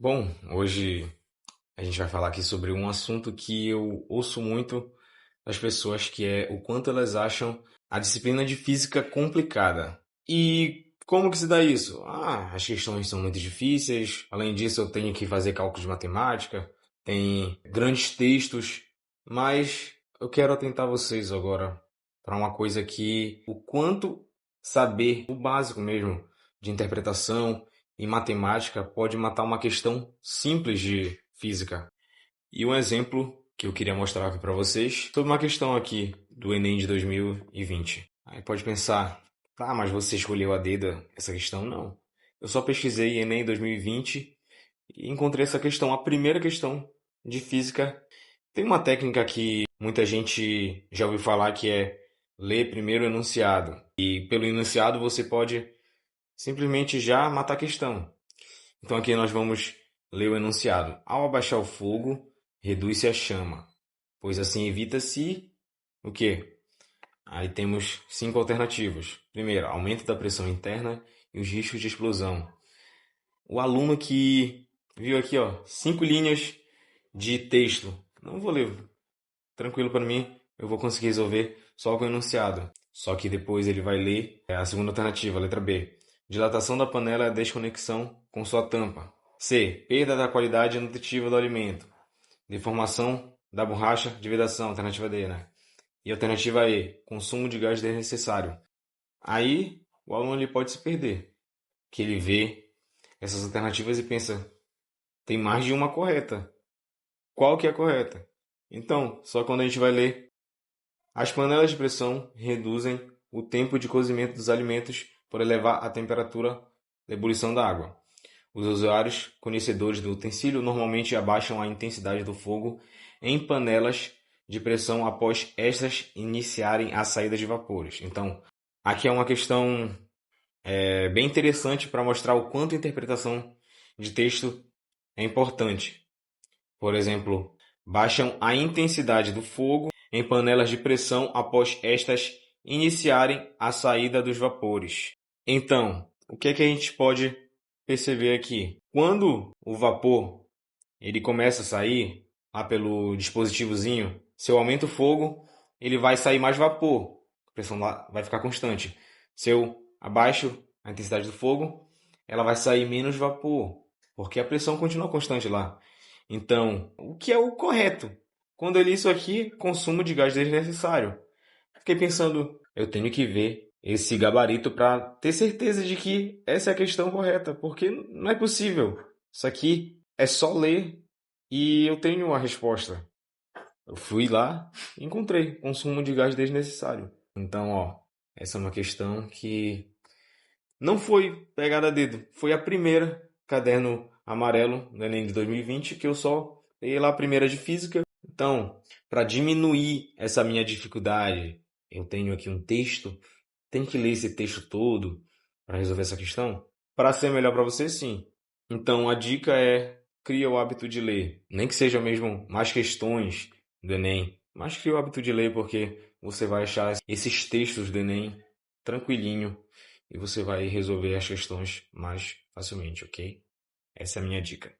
Bom, hoje a gente vai falar aqui sobre um assunto que eu ouço muito das pessoas, que é o quanto elas acham a disciplina de física complicada. E como que se dá isso? As questões são muito difíceis, além disso eu tenho que fazer cálculos de matemática, tem grandes textos, mas eu quero atentar vocês agora para uma coisa que o quanto saber o básico mesmo de interpretação e matemática pode matar uma questão simples de física. E um exemplo que eu queria mostrar aqui para vocês sobre uma questão aqui do Enem de 2020. Aí pode pensar, tá, mas você escolheu a dedo essa questão? Não. Eu só pesquisei Enem 2020 e encontrei essa questão, a primeira questão de física. Tem uma técnica que muita gente já ouviu falar, que é ler primeiro o enunciado. E pelo enunciado você pode simplesmente já matar a questão. Então aqui nós vamos ler o enunciado. Ao abaixar o fogo, reduz-se a chama, pois assim evita-se o quê? Aí temos 5 alternativas. Primeiro, aumento da pressão interna e os riscos de explosão. O aluno que viu aqui, 5 linhas de texto. Não vou ler, tranquilo para mim, eu vou conseguir resolver só com o enunciado. Só que depois ele vai ler a segunda alternativa, a letra B. Dilatação da panela é a desconexão com sua tampa. C. Perda da qualidade nutritiva do alimento. Deformação da borracha de vedação, alternativa D, né? E alternativa E. Consumo de gás desnecessário. Aí o aluno ele pode se perder, que ele vê essas alternativas e pensa, tem mais de uma correta. Qual que é a correta? Então, só quando a gente vai ler, as panelas de pressão reduzem o tempo de cozimento dos alimentos por elevar a temperatura de ebulição da água. Os usuários conhecedores do utensílio normalmente abaixam a intensidade do fogo em panelas de pressão após estas iniciarem a saída de vapores. Então, aqui é uma questão bem interessante para mostrar o quanto a interpretação de texto é importante. Por exemplo, baixam a intensidade do fogo em panelas de pressão após estas iniciarem a saída dos vapores. Então, o que é que a gente pode perceber aqui? Quando o vapor ele começa a sair lá pelo dispositivozinho, se eu aumento o fogo, ele vai sair mais vapor, a pressão lá vai ficar constante. Se eu abaixo a intensidade do fogo, ela vai sair menos vapor, porque a pressão continua constante lá. Então, o que é o correto? Quando eu li isso aqui, consumo de gás desnecessário. Fiquei pensando, eu tenho que ver esse gabarito para ter certeza de que essa é a questão correta, porque não é possível. Isso aqui é só ler e eu tenho a resposta. Eu fui lá e encontrei consumo de gás desnecessário. Então, essa é uma questão que não foi pegada a dedo. Foi a primeira caderno amarelo do Enem de 2020 que eu só peguei lá a primeira de física. Então, para diminuir essa minha dificuldade, eu tenho aqui um texto, tem que ler esse texto todo para resolver essa questão? Para ser melhor para você, sim. Então, a dica é cria o hábito de ler. Nem que seja mesmo mais questões do Enem, mas cria o hábito de ler porque você vai achar esses textos do Enem tranquilinho e você vai resolver as questões mais facilmente, ok? Essa é a minha dica.